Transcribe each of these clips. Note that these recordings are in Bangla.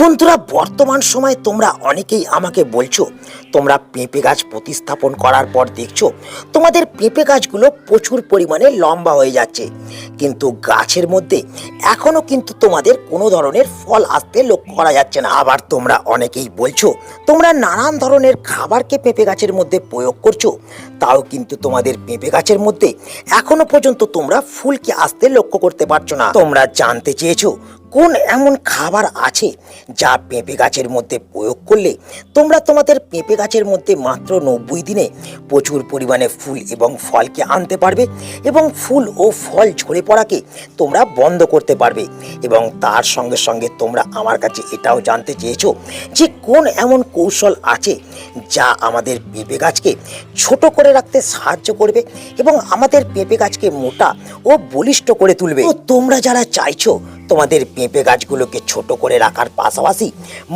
বন্ধুরা, বর্তমান সময়ে তোমরা অনেকেই আমাকে বলছো তোমরা পেঁপে গাছ প্রতিস্থাপন করার পর দেখছো তোমাদের পেঁপে গাছগুলো প্রচুর পরিমাণে লম্বা হয়ে যাচ্ছে, কিন্তু গাছের মধ্যে এখনো কিন্তু তোমাদের কোনো ধরনের ফল আসতে লক্ষ্য করা যাচ্ছে না। আবার তোমরা অনেকেই বলছো তোমরা নানান ধরনের খাবারকে পেঁপে গাছের মধ্যে প্রয়োগ করছো, তাও কিন্তু তোমাদের পেঁপে গাছের মধ্যে এখনো পর্যন্ত তোমরা ফুলকে আসতে লক্ষ্য করতে পারছো না। তোমরা জানতে চেয়েছো কোন এমন খাবার আছে যা পেঁপে গাছের মধ্যে প্রয়োগ করলে তোমরা তোমাদের পেঁপে গাছের মধ্যে মাত্র 90 দিনে প্রচুর পরিমাণে ফুল এবং ফলকে আনতে পারবে এবং ফুল ও ফল ঝরে পড়াকে তোমরা বন্ধ করতে পারবে। এবং তার সঙ্গে সঙ্গে তোমরা আমার কাছে এটাও জানতে চেয়েছো যে কোন এমন কৌশল আছে যা আমাদের পেঁপে গাছকে ছোট করে রাখতে সাহায্য করবে এবং আমাদের পেঁপে গাছকে মোটা ও বলিষ্ঠ করে তুলবে। তো তোমরা যারা চাইছো তোমাদের পেঁপে গাছগুলোকে ছোট করে রাখার পাশাপাশি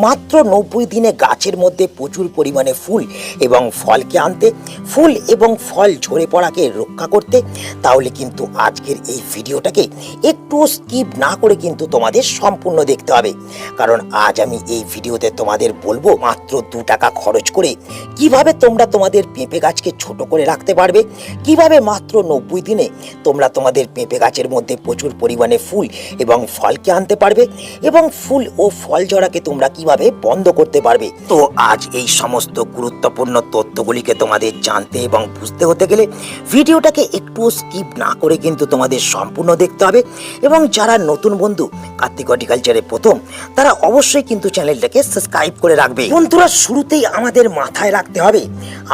মাত্র 90 দিনে গাছের মধ্যে প্রচুর পরিমাণে ফুল এবং ফলকে আনতে, ফুল এবং ফল ঝরে পড়াকে রক্ষা করতে, তাহলে কিন্তু আজকের এই ভিডিওটাকে একটু স্কিপ না করে কিন্তু তোমাদের সম্পূর্ণ দেখতে হবে। কারণ আজ আমি এই ভিডিওতে তোমাদের বলবো মাত্র 2 টাকা খরচ করে কিভাবে তোমরা তোমাদের পেঁপে গাছকে ছোট করে রাখতে পারবে, কিভাবে মাত্র 90 দিনে তোমরা তোমাদের পেঁপে গাছের মধ্যে প্রচুর পরিমাণে ফুল এবং ফলকে আনতে পারবে এবং ফুল ও ফল ঝরাকে তোমরা কিভাবে বন্ধ করতে পারবে। তো আজ এই সমস্ত গুরুত্বপূর্ণ তথ্যগুলিকে তোমাদের জানতে এবং বুঝতে হতে গেলে ভিডিওটাকে একটু স্কিপ না করে কিন্তু তোমাদের সম্পূর্ণ দেখতে হবে। এবং যারা নতুন বন্ধু কার্তিক হর্টিকালচারে প্রথম, তারা অবশ্যই কিন্তু চ্যানেলটাকে সাবস্ক্রাইব করে রাখবে। বন্ধুরা, শুরুতেই আমাদের মাথায় রাখতে হবে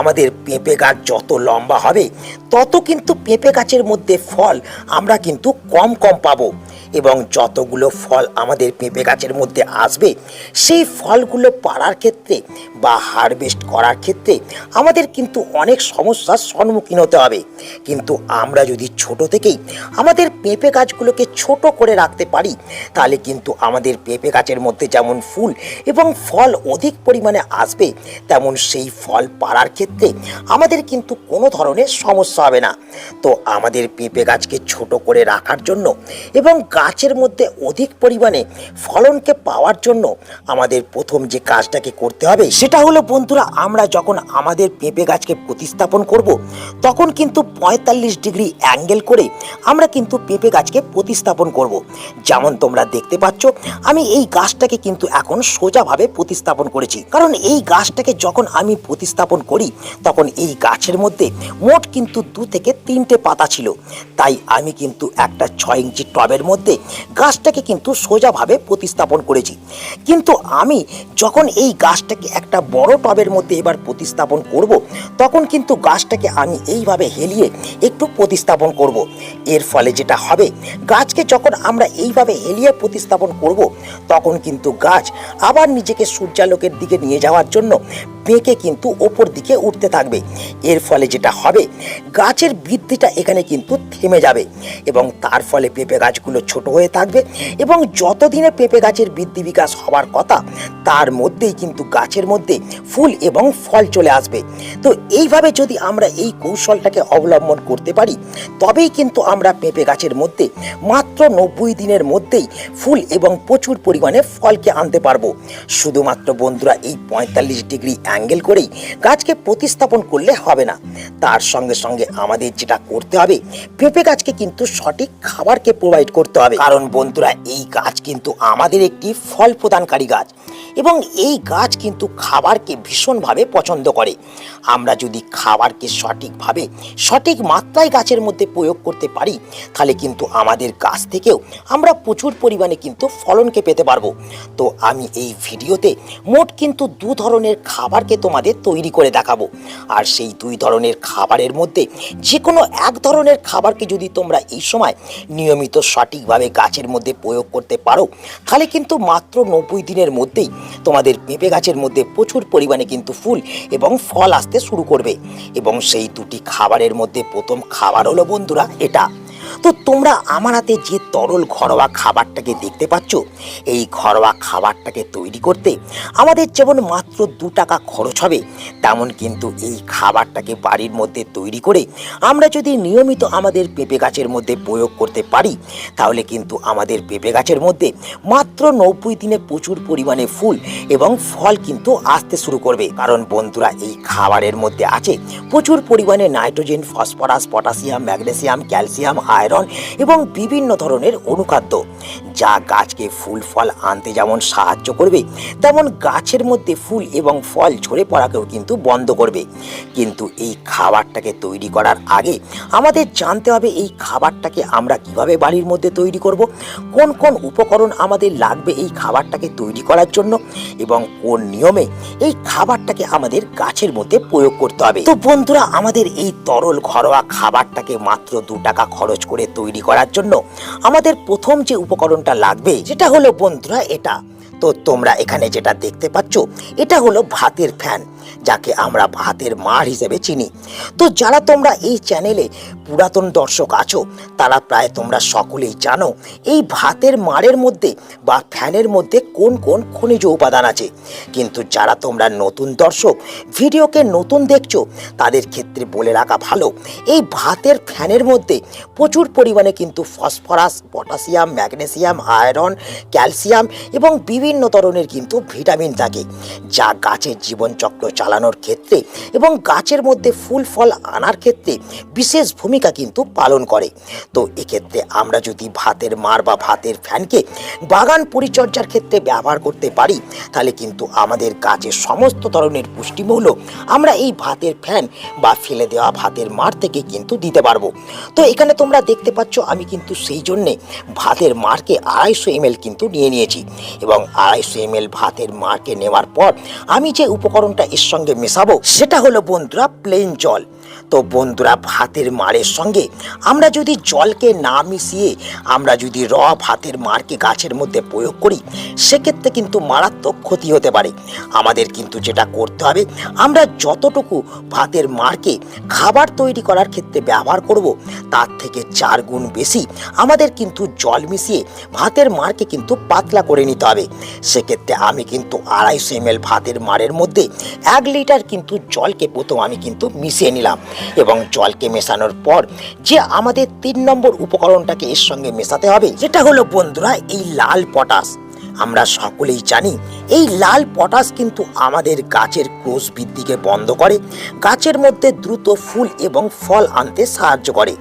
আমাদের পেঁপে গাছ যত লম্বা হবে তত কিন্তু পেঁপে গাছের মধ্যে ফল আমরা কিন্তু কম কম পাবো এবং যতগুলো ফল আমাদের পেঁপে গাছের মধ্যে আসবে সেই ফলগুলো পাড়ার ক্ষেত্রে বা হারভেস্ট করার ক্ষেত্রে আমাদের কিন্তু অনেক সমস্যার সম্মুখীন হতে হবে। কিন্তু আমরা যদি ছোট থেকেই আমাদের পেঁপে গাছগুলোকে ছোট করে রাখতে পারি তাহলে কিন্তু আমাদের পেঁপে গাছের মধ্যে যেমন ফুল এবং ফল অধিক পরিমাণে আসবে, তেমন সেই ফল পাড়ার ক্ষেত্রে আমাদের কিন্তু কোনো ধরনের সমস্যা হবে না। তো আমাদের পেঁপে গাছকে ছোট করে রাখার জন্য এবং গাছের মধ্যে অধিক পরিমাণে ফলনকে পাওয়ার জন্য আমাদের প্রথম যে কাজটাকে করতে হবে সেটা হলো বন্ধুরা, আমরা যখন আমাদের পেঁপে গাছকে প্রতিস্থাপন করব তখন কিন্তু 45 ডিগ্রি অ্যাঙ্গেল করে আমরা কিন্তু পেঁপে গাছকে প্রতিস্থাপন করব। যেমন তোমরা দেখতে পাচ্ছ আমি এই গাছটাকে কিন্তু এখন সোজাভাবে প্রতিস্থাপন করেছি, কারণ এই গাছটাকে যখন আমি প্রতিস্থাপন করি তখন এই গাছের মধ্যে মোট কিন্তু 2 থেকে 3টে পাতা ছিল। তাই আমি কিন্তু একটা 6 ইঞ্চি টবের মধ্যে গাছটাকে কিন্তু সোজাভাবে প্রতিস্থাপন করেছি। কিন্তু আমি যখন এই গাছটাকে একটা বড় টবের মধ্যে এবার প্রতিস্থাপন করব তখন কিন্তু গাছটাকে আমি এইভাবে হেলিয়ে একটু প্রতিস্থাপন করব। এর ফলে যেটা হবে, গাছকে যখন আমরা এইভাবে হেলিয়ে প্রতিস্থাপন করব তখন কিন্তু গাছ আবার নিজেকে সূর্যালোকের দিকে নিয়ে যাওয়ার জন্য বেঁকে কিন্তু ওপর দিকে উঠতে থাকবে। এর ফলে যেটা হবে, গাছের বৃদ্ধিটা এখানে কিন্তু থেমে যাবে এবং তার ফলে পেঁপে গাছগুলো ছোট হয়ে থাকবে এবং যতদিনে পেঁপে গাছের বৃদ্ধি বিকাশ হওয়ার কথা তার মধ্যেই কিন্তু গাছের মধ্যে ফুল এবং ফল চলে আসবে। তো এইভাবে যদি আমরা এই কৌশলটাকে অবলম্বন করতে পারি তবেই কিন্তু আমরা পেঁপে গাছের মধ্যে মাত্র 90 দিনের মধ্যেই ফুল এবং প্রচুর পরিমাণে ফলকে আনতে পারবো। শুধুমাত্র বন্ধুরা এই 45 ডিগ্রি অ্যাঙ্গেল করেই গাছকে প্রতিস্থাপন করলে হবে না, তার সঙ্গে সঙ্গে আমাদের যেটা করতে হবে পেঁপে গাছকে কিন্তু সঠিক খাবারকে প্রোভাইড করতে হবে। কারণ বন্ধুরা, এই গাছ কিন্তু আমাদের একটি ফল প্রদানকারী গাছ এবং এই গাছ কিন্তু খাবারকে ভীষণভাবে পছন্দ করে। আমরা যদি খাবারকে সঠিকভাবে সঠিক মাত্রায় গাছের মধ্যে প্রয়োগ করতে পারি তাহলে কিন্তু আমাদের গাছ থেকেও আমরা প্রচুর পরিমাণে কিন্তু ফলনকে পেতে পারবো। তো আমি এই ভিডিওতে মোট কিন্তু 2 ধরনের খাবারকে তোমাদের তৈরি করে দেখাবো, আর সেই 2 ধরনের খাবারের মধ্যে যে কোনো এক ধরনের খাবারকে যদি তোমরা এই সময় নিয়মিত সঠিকভাবে গাছের মধ্যে প্রয়োগ করতে পারো তাহলে কিন্তু মাত্র 90 দিনের মধ্যেই তোমাদের পেঁপে গাছের মধ্যে প্রচুর পরিমাণে কিন্তু ফুল এবং ফল আসতে শুরু করবে। এবং সেই 2টি খাবারের মধ্যে প্রথম খাবার হলো বন্ধুরা এটা। তো তোমরা আমার হাতে যে তরল ঘরোয়া খাবারটাকে দেখতে পাচ্ছ, এই ঘরোয়া খাবারটাকে তৈরি করতে আমাদের যেমন মাত্র 2 টাকা খরচ হবে, তেমন কিন্তু এই খাবারটাকে বাড়ির মধ্যে তৈরি করে আমরা যদি নিয়মিত আমাদের পেঁপে গাছের মধ্যে প্রয়োগ করতে পারি, তাহলে কিন্তু আমাদের পেঁপে গাছের মধ্যে মাত্র 90 দিনে প্রচুর পরিমাণে ফুল এবং ফল কিন্তু আসতে শুরু করবে। কারণ বন্ধুরা, এই খাবারের মধ্যে আছে প্রচুর পরিমাণে nitrogen, phosphorus, potassium, magnesium, calcium, iron এবং বিভিন্ন ধরনের অনুখাদ্য, যা গাছকে ফুল ফল আনতে যেমন সাহায্য করবে, তেমন গাছের মধ্যে ফুল এবং ফল ঝরে পড়াকেও কিন্তু বন্ধ করবে। কিন্তু এই খাবারটাকে তৈরি করার আগে আমাদের জানতে হবে এই খাবারটাকে আমরা কিভাবে বাড়ির মধ্যে তৈরি করব, কোন কোন উপকরণ আমাদের লাগবে এই খাবারটাকে তৈরি করার জন্য, এবং কোন নিয়মে এই খাবারটাকে আমাদের গাছের মধ্যে প্রয়োগ করতে হবে। তো বন্ধুরা, আমাদের এই তরল ঘরোয়া খাবারটাকে মাত্র 2 টাকা খরচ করে তৈরি করার জন্য আমাদের প্রথম যে উপকরণটা লাগবে, যেটা হলো বন্ধুরা এটা। তো তোমরা এখানে যেটা দেখতে পাচ্ছ, এটা হলো ভাতের ফ্যান, যাকে আমরা ভাতের মাড় হিসেবে চিনি। তো যারা তোমরা এই চ্যানেলে পুরাতন দর্শক আছো, তারা প্রায় তোমরা সকলেই জানো এই ভাতের মাড়ের মধ্যে বা ফ্যানের মধ্যে কোন কোন খনিজ উপাদান আছে। কিন্তু যারা তোমরা নতুন দর্শক, ভিডিওকে নতুন দেখছো, তাদের ক্ষেত্রে বলে রাখা ভালো, এই ভাতের ফ্যানের মধ্যে প্রচুর পরিমাণে কিন্তু phosphorus, potassium, magnesium, iron, calcium এবং বিভিন্ন ধরনের কিন্তু ভিটামিন থাকে, যা গাছের জীবনচক্র চালানোর ক্ষেত্রে এবং গাছের মধ্যে ফুল ফল আনার ক্ষেত্রে বিশেষ ভূমিকা কিন্তু পালন করে। তো এক্ষেত্রে আমরা যদি ভাতের মাড় বা ভাতের ফ্যানকে বাগান পরিচর্যার ক্ষেত্রে ব্যবহার করতে পারি, তাহলে কিন্তু আমাদের গাছের সমস্ত ধরনের পুষ্টিমূল্য আমরা এই ভাতের ফ্যান বা ফেলে দেওয়া ভাতের মাড় থেকে কিন্তু দিতে পারবো। তো এখানে তোমরা দেখতে পাচ্ছ আমি কিন্তু সেই জন্যে ভাতের মাড়কে 250 ml কিন্তু নিয়েছি, এবং 250 ml ভাতের মাড়কে নেওয়ার পর আমি যে উপকরণটা এর সঙ্গে মেশাবো, সেটা হলো বন্ধুরা প্লেন জল। তো বন্ধুরা, ভাতের মাড়ের সঙ্গে আমরা যদি জলকে না মিশিয়ে আমরা যদি ভাতের মাড়কে গাছের মধ্যে প্রয়োগ করি, সেক্ষেত্রে কিন্তু মারাত্মক ক্ষতি হতে পারে। আমাদের কিন্তু যেটা করতে হবে, আমরা যতটুকু ভাতের মাড়কে খাবার তৈরি করার ক্ষেত্রে ব্যবহার করব, তার থেকে 4 গুণ বেশি আমাদের কিন্তু জল মিশিয়ে ভাতের মাড়কে কিন্তু পাতলা করে নিতে হবে। সেক্ষেত্রে আমি কিন্তু 250 ml ভাতের মাড়ের মধ্যে 1 লিটার কিন্তু জলকে প্রথম আমি কিন্তু মিশিয়ে নিলাম, এবং জলকে মেশানোর পর যে আমাদের 3 নম্বর উপকরণটাকে এর সঙ্গে মেশাতে হবে, যেটা হলো বন্ধুরা এই লাল পটাশ। আমরা সকলেই জানি এই লাল পটাশ কিন্তু আমাদের গাছের কোষ বৃদ্ধিকে বন্ধ করে, গাছের মধ্যে দ্রুত ফুল এবং ফল আনতে সাহায্য করে।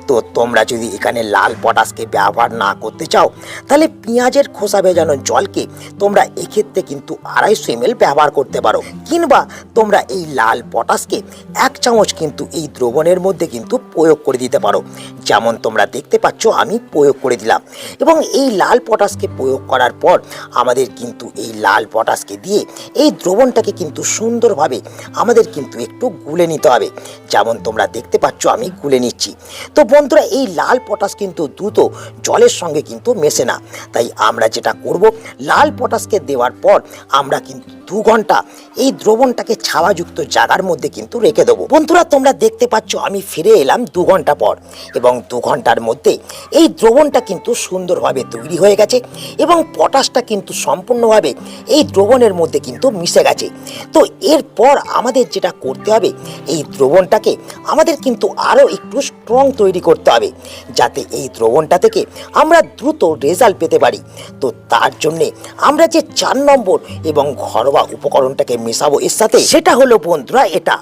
তো তোমরা যদি এখানে লাল পটাশকে ব্যবহার না করতে চাও, তাহলে পেঁয়াজের খোসা ভেজানো জলকে তোমরা এক্ষেত্রে কিন্তু 250 ml ব্যবহার করতে পারো, কিংবা তোমরা এই লাল পটাশকে 1 চামচ কিন্তু এই দ্রবণের মধ্যে কিন্তু প্রয়োগ করে দিতে পারো, যেমন তোমরা দেখতে পাচ্ছ আমি প্রয়োগ করে দিলাম। এবং এই লাল পটাশকে প্রয়োগ করার পর আমাদের কিন্তু এই লাল পটাশকে দিয়ে এই দ্রবণটাকে কিন্তু সুন্দরভাবে আমাদের কিন্তু একটু গুলে নিতে হবে, যেমন তোমরা দেখতে পাচ্ছ আমি গুলে নিচ্ছি। তো বন্ধুরা, এই লাল পটাশ কিন্তু দ্রুত জলের সঙ্গে কিন্তু মেশে না, তাই আমরা যেটা করব, লাল পটাশকে দেওয়ার পর আমরা কিন্তু 2 ঘন্টা এই দ্রবণটাকে ছাওয়াযুক্ত জায়গার মধ্যে কিন্তু রেখে দেবো। বন্ধুরা, তোমরা দেখতে পাচ্ছ আমি ফিরে এলাম 2 ঘন্টা পর, এবং 2 ঘন্টার মধ্যে এই দ্রবণটা কিন্তু সুন্দরভাবে তৈরি হয়ে গেছে, এবং পটাশটা কিন্তু সম্পূর্ণভাবে এই দ্রবণের মধ্যে কিন্তু মিশে গেছে। তো এরপর আমাদের যেটা করতে হবে, এই দ্রবণটাকে আমাদের কিন্তু আরও একটু স্ট্রং তৈরি করতে হবে, যাতে এই দ্রবণটা থেকে আমরা দ্রুত রেজাল্ট পেতে পারি। তো তার জন্যে আমরা যে 4 নম্বর এবং ঘরোয়া উপকরণটাকে মেশাবো এর সাথে, সেটা হলো বন্ধুরা এটা।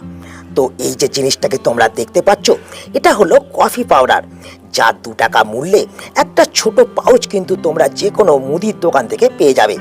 তো এই যে জিনিসটাকে তোমরা দেখতে পাচ্ছ, এটা হলো কফি পাউডার, যা 2 টাকা মূল্যে একটা ছোট পাউচ কিন্তু তোমরা যে কোনো মুদির দোকান থেকে পেয়ে যাবে।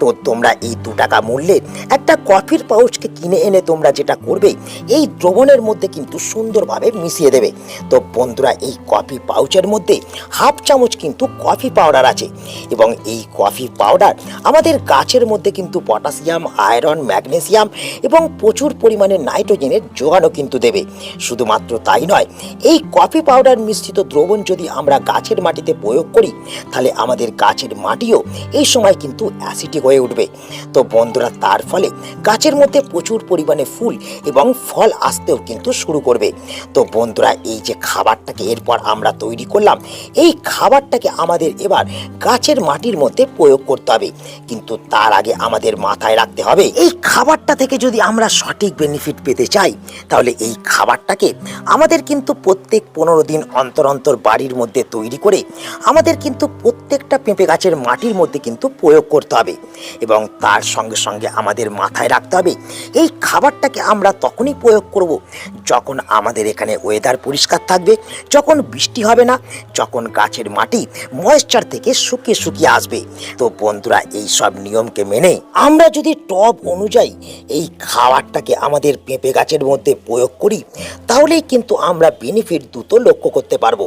তো তোমরা এই 2 টাকা মূল্যের একটা কফির পাউচকে কিনে এনে তোমরা যেটা করবে, এই দ্রবণের মধ্যে কিন্তু সুন্দরভাবে মিশিয়ে দেবে। তো বন্ধুরা, এই কফি পাউচের মধ্যে 1/2 চামচ কিন্তু কফি পাউডার আছে, এবং এই কফি পাউডার আমাদের গাছের মধ্যে কিন্তু পটাশিয়াম, আয়রন, ম্যাগনেসিয়াম এবং প্রচুর পরিমাণে নাইট্রোজেনের যোগানও কিন্তু দেবে। শুধুমাত্র তাই নয়, এই কফি পাউডার মিশ্রিত দ্রবণ দ্রবণ যদি আমরা গাছের মাটিতে প্রয়োগ করি তাহলে আমাদের গাছের মাটিও এই সময় কিন্তু অ্যাসিডিক হয়ে উঠবে। তো বন্ধুরা তার ফলে গাছের মধ্যে প্রচুর পরিমাণে ফুল এবং ফল আসতেও কিন্তু শুরু করবে। তো বন্ধুরা এই যে খাবারটাকে এরপর আমরা তৈরি করলাম, এই খাবারটাকে আমাদের এবার গাছের মাটির মধ্যে প্রয়োগ করতে হবে। কিন্তু তার আগে আমাদের মাথায় রাখতে হবে এই খাবারটা থেকে যদি আমরা সঠিক বেনিফিট পেতে চাই তাহলে এই খাবারটাকে আমাদের কিন্তু প্রত্যেক 15 দিন অন্তর অন্তর বাড়ির মধ্যে তৈরি করে আমাদের কিন্তু প্রত্যেকটা পেঁপে গাছের মাটির মধ্যে কিন্তু প্রয়োগ করতে হবে। এবং তার সঙ্গে সঙ্গে আমাদের মাথায় রাখতে হবে এই খাবারটাকে আমরা তখনই প্রয়োগ করব যখন আমাদের এখানে ওয়েদার পরিষ্কার থাকবে, যখন বৃষ্টি হবে না, যখন গাছের মাটি ময়েশ্চার থেকে শুকিয়ে শুকিয়ে আসবে। তো বন্ধুরা এই সব নিয়মকে মেনে আমরা যদি টব অনুযায়ী এই খাবারটাকে আমাদের পেঁপে গাছের মধ্যে প্রয়োগ করি তাহলেই কিন্তু আমরা বেনিফিট দ্রুত লক্ষ্য করতে পারবো।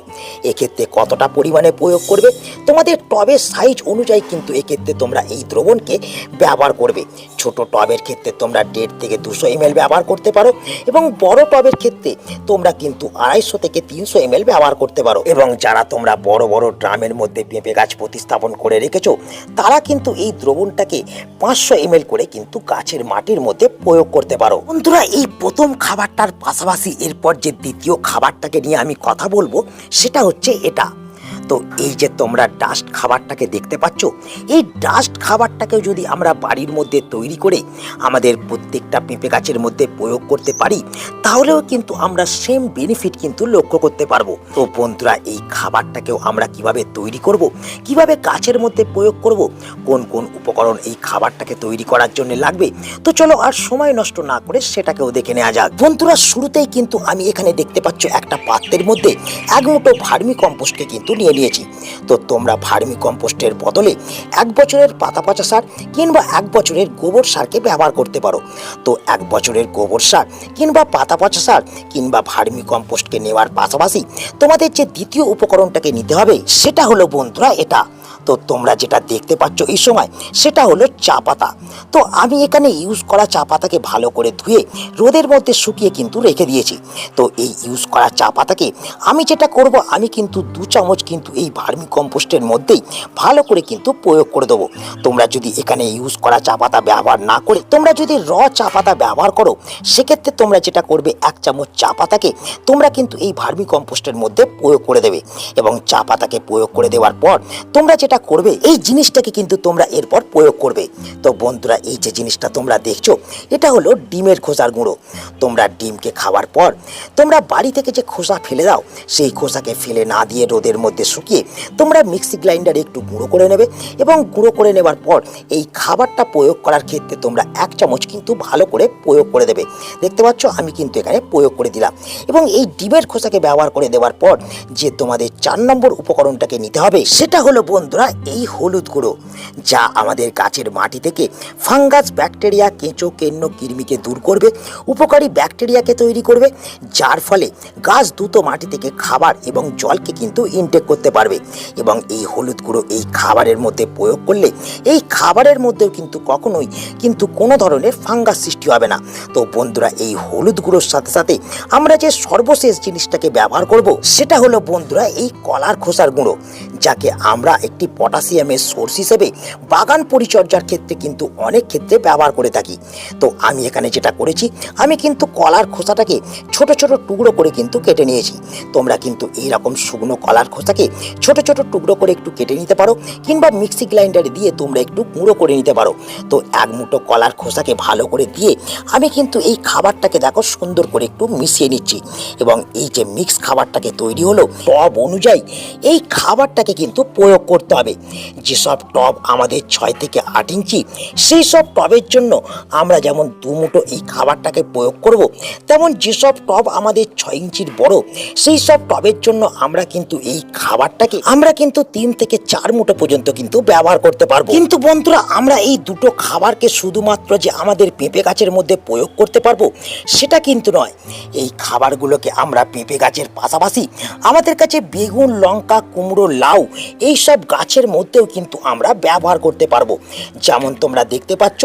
এক্ষেত্রে কতটা পরিমাণে প্রয়োগ করবে তোমাদের টবের সাইজ অনুযায়ী কিন্তু এক্ষেত্রে তোমরা এই দ্রবণকে ব্যবহার করবে। ছোট টবের ক্ষেত্রে তোমরা 1.5 থেকে 200 ml ব্যবহার করতে পারো এবং বড় টবের ক্ষেত্রে তোমরা কিন্তু 250 থেকে 300 ml ব্যবহার করতে পারো। এবং যারা তোমরা বড় বড় ড্রামের মধ্যে পেঁপে গাছ প্রতিস্থাপন করে রেখেছো তারা কিন্তু এই দ্রবণটাকে 500 ml করে কিন্তু গাছের মাটির মধ্যে প্রয়োগ করতে পারো। বন্ধুরা এই প্রথম খাবারটার পাশাপাশি এরপর যে দ্বিতীয় খাবারটাকে নিয়ে আমি কথা বলবো সেটা হচ্ছে এটা। তো এই যে তোমরা ডাস্ট খাবারটাকে দেখতে পাচ্ছ, এই ডাস্ট খাবারটাকে যদি আমরা বাড়ির মধ্যে তৈরি করে আমাদের প্রত্যেকটা পেঁপে গাছের মধ্যে প্রয়োগ করতে পারি তাহলেও কিন্তু আমরা সেম বেনিফিট কিন্তু লক্ষ্য করতে পারবো। তো বন্ধুরা এই খাবারটাকেও আমরা কিভাবে তৈরি করব, কিভাবে গাছের মধ্যে প্রয়োগ করব, কোন কোন উপকরণ এই খাবারটাকে তৈরি করার জন্য লাগবে, তো চলো আর সময় নষ্ট না করে সেটাকেও দেখে নেওয়া যাক। বন্ধুরা শুরুতেই কিন্তু আমি এখানে দেখতে পাচ্ছ একটা পাত্রের মধ্যে 1 মুঠো ভার্মি কম্পোস্টকে কিন্তু নিয়ে নিয়েছি। তো তোমরা ভার্মি কম্পোস্টের বদলে 1 বছরের পাতা পচা সার কিংবা 1 বছরের গোবর সারকে ব্যবহার করতে পারো। তো 1 বছরের গোবর সার কিংবা পাতা পচা সার কিংবা ভার্মি কম্পোস্টকে নেওয়ার পাশাপাশি তোমাদের যে দ্বিতীয় উপকরণটাকে নিতে হবে সেটা হলো বন্ধুরা এটা। তো তোমরা যেটা দেখতে পাচ্ছ এই সময় সেটা হলো চা পাতা। তো আমি এখানে ইউজ করা চা পাতাকে ভালো করে ধুয়ে রোদের মধ্যে শুকিয়ে কিন্তু রেখে দিয়েছি। তো এই ইউজ করা চা পাতাকে আমি যেটা করব, আমি কিন্তু 2 চামচ কিন্তু এই ভার্মি কম্পোস্টের মধ্যেই ভালো করে কিন্তু প্রয়োগ করে দেবো। তোমরা যদি এখানে ইউজ করা চা পাতা ব্যবহার না করে তোমরা যদি চা পাতা ব্যবহার করো সেক্ষেত্রে তোমরা যেটা করবে 1 চামচ চা পাতাকে তোমরা কিন্তু এই ভার্মি কম্পোস্টের মধ্যে প্রয়োগ করে দেবে। এবং চা পাতাকে প্রয়োগ করে দেওয়ার পর তোমরা যেটা করবে এই জিনিসটাকে কিন্তু তোমরা এরপর প্রয়োগ করবে। তো বন্ধুরা এই যে জিনিসটা তোমরা দেখছো এটা হলো ডিমের খোসার গুঁড়ো। তোমরা ডিমকে খাওয়ার পর তোমরা বাড়ি থেকে যে খোসা ফেলে দাও সেই খোসাকে ফেলে না দিয়ে রোদের মধ্যে শুকিয়ে তোমরা মিক্সি গ্রাইন্ডারে একটু গুঁড়ো করে নেবে। এবং গুঁড়ো করে নেবার পর এই খাবারটা প্রয়োগ করার ক্ষেত্রে তোমরা 1 চামচ কিন্তু ভালো করে প্রয়োগ করে দেবে। দেখতে পাচ্ছ আমি কিন্তু এখানে প্রয়োগ করে দিলাম। এবং এই ডিমের খোসাকে ব্যবহার করে দেওয়ার পর যে তোমাদের 4 নম্বর উপকরণটাকে নিতে হবে সেটা হলো বন্ধুরা এই হলুদ গুঁড়ো, যা আমাদের গাছের মাটি থেকে ফাঙ্গাস, ব্যাকটেরিয়া, কেঁচো, কেন্ন, কৃমিকে দূর করবে, উপকারী ব্যাকটেরিয়াকে তৈরি করবে, যার ফলে গাছ দ্রুত মাটি থেকে খাবার এবং জলকে কিন্তু ইনটেক করতে পারবে। এবং এই হলুদ গুঁড়ো এই খাবারের মধ্যে প্রয়োগ করলে এই খাবারের মধ্যেও কিন্তু কখনোই কিন্তু কোনো ধরনের ফাঙ্গাস সৃষ্টি হবে না। তো বন্ধুরা এই হলুদ গুঁড়োর সাথে সাথে আমরা যে সর্বশেষ জিনিসটাকে ব্যবহার করব সেটা হলো বন্ধুরা এই কলার খোসার গুঁড়ো, যাকে আমরা একটি পটাশিয়ামের সোর্স হিসেবে বাগান পরিচর্যার ক্ষেত্রে কিন্তু অনেক ক্ষেত্রে ব্যবহার করে থাকি। তো আমি এখানে যেটা করেছি, আমি কিন্তু কলার খোসাটাকে ছোট ছোট টুকরো করে কিন্তু কেটে নিয়েছি। তোমরা কিন্তু এইরকম শুকনো কলার খোসাকে ছোট ছোট টুকরো করে একটু কেটে নিতে পারো কিংবা মিক্সি গ্রাইন্ডারে দিয়ে তোমরা একটু গুঁড়ো করে নিতে পারো। তো 1 মুঠো কলার খোসাকে ভালো করে দিয়ে আমি কিন্তু এই খাবারটাকে দেখো সুন্দর করে একটু মিশিয়ে নিচ্ছি। এবং এই যে মিক্স খাবারটাকে তৈরি হলো টব অনুযায়ী এই খাবারটাকে কিন্তু প্রয়োগ করতে হবে। যেসব টব আমাদের 6 থেকে 8 ইঞ্চি সেই সব টবের জন্য আমরা যেমন 2 মুঠো এই খাবারটাকে প্রয়োগ করব, তেমন যেসব টব আমাদের 6 ইঞ্চির বড় সেই সব টবের জন্য আমরা কিন্তু এই খাবারটাকে 3 থেকে 4 মুঠো পর্যন্ত কিন্তু ব্যবহার করতে পারবো। কিন্তু বন্ধুরা আমরা এই দুটো খাবারকে শুধুমাত্র যে আমাদের পেঁপে গাছের মধ্যে প্রয়োগ করতে পারবো সেটা কিন্তু নয়। এই খাবারগুলোকে আমরা পেঁপে গাছের পাশাপাশি আমাদের কাছে বেগুন, লঙ্কা, কুমড়ো, লাউ এই সব গাছ গাছের মধ্যেও কিন্তু আমরা ব্যবহার করতে পারবো। যেমন তোমরা দেখতে পাচ্ছ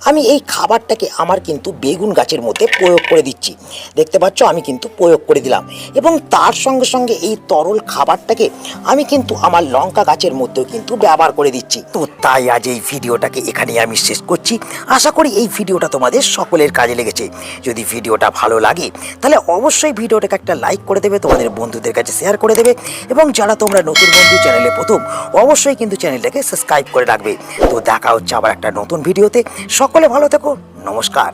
আমি এই খাবারটাকে আমার কিন্তু বেগুন গাছের মধ্যে প্রয়োগ করে দিচ্ছি। দেখতে পাচ্ছ আমি কিন্তু প্রয়োগ করে দিলাম, এবং তার সঙ্গে সঙ্গে এই তরল খাবারটাকে আমি কিন্তু আমার লঙ্কা গাছের মধ্যেও কিন্তু ব্যবহার করে দিচ্ছি। তো তাই আজ এই ভিডিওটাকে এখানেই আমি শেষ করছি। আশা করি এই ভিডিওটা তোমাদের সকলের কাজে লেগেছে। যদি ভিডিওটা ভালো লাগে তাহলে অবশ্যই ভিডিওটাকে একটা লাইক করে দেবে, তোমাদের বন্ধুদের কাছে শেয়ার করে দেবে, এবং যারা তোমরা নতুন বন্ধু চ্যানেলে প্রথম অবশ্যই কিন্তু চ্যানেলটাকে সাবস্ক্রাইব করে রাখবে। তো দেখা হচ্ছে আবার একটা নতুন ভিডিওতে। সকলে ভালো থেকো, নমস্কার।